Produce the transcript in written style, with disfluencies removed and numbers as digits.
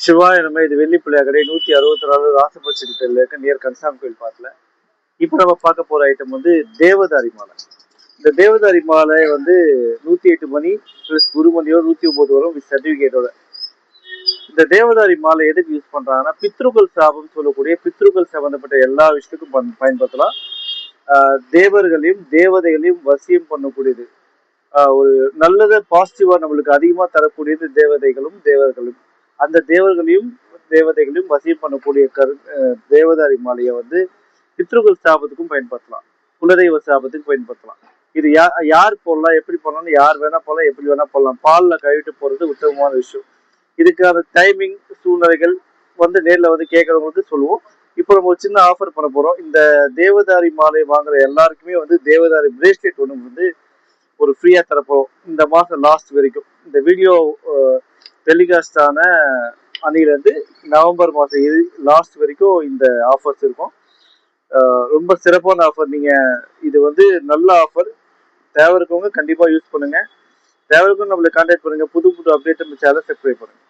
சிவாய நம்ம இது வெள்ளி பிள்ளையாக்கடை 164 ராசபட்ச தெருல இருக்க நியர் கன்சாமி கோயில் பாத்துல. இப்ப நம்ம பார்க்க போற ஐட்டம் வந்து தேவதாரி மாலை. இந்த தேவதாரி மாலை வந்து 108 மணி பிளஸ் குருமணியோ 109 வரும் வித் சர்டிபிகேட்டோட. இந்த தேவதாரி மாலை எதுக்கு யூஸ் பண்றாங்கன்னா பித்ருக்கள் சாபம் சொல்லக்கூடிய பித்ருக்கள் சம்பந்தப்பட்ட எல்லா விஷயத்துக்கும் பயன்படுத்தலாம். தேவர்களையும் தேவதைகளையும் வசியம் பண்ணக்கூடியது. ஒரு நல்லதை பாசிட்டிவா நம்மளுக்கு அதிகமா தரக்கூடியது தேவதைகளும் தேவர்களும். அந்த தேவதைகளையும் வசியம் பண்ணக்கூடிய தேவதாரி மாலையை வந்து பித்ருக்கள் சாபத்துக்கும் பயன்படுத்தலாம், குலதெய்வ சாபத்துக்கு பயன்படுத்தலாம். இது யார் போடலாம், எப்படி போடலாம்னு யார் வேணா போடலாம், எப்படி வேணா போடலாம். பால்ல கழுவிட்டு போறது உத்தமமான விஷயம். இதுக்கான டைமிங் சூழ்நிலைகள் வந்து நேர்ல வந்து கேட்கறவங்களுக்கு சொல்லுவோம். இப்போ நம்ம ஒரு சின்ன ஆஃபர் பண்ண போறோம். இந்த தேவதாரி மாலை வாங்குற எல்லாருக்குமே வந்து தேவதாரி பிரேஸ்லெட் ஒன்று வந்து ஒரு ஃப்ரீயா தரப்போம் இந்த மாசம் லாஸ்ட் வரைக்கும். இந்த வீடியோ டெலிகாஸ்ட் ஆன அன்னையில இருந்து நவம்பர் மாசம் லாஸ்ட் வரைக்கும் இந்த ஆஃபர்ஸ் இருக்கும். ரொம்ப சிறப்பான ஆஃபர். நீங்க இது வந்து நல்ல ஆஃபர். தேவை இருக்கவங்க கண்டிப்பா யூஸ் பண்ணுங்க. தேவை இருக்கவங்க நம்மளை கான்டாக்ட் பண்ணுங்க. புது புது அப்டேட் நம்ம சேனல் சப்ஸ்கிரைப் பண்ணுங்க.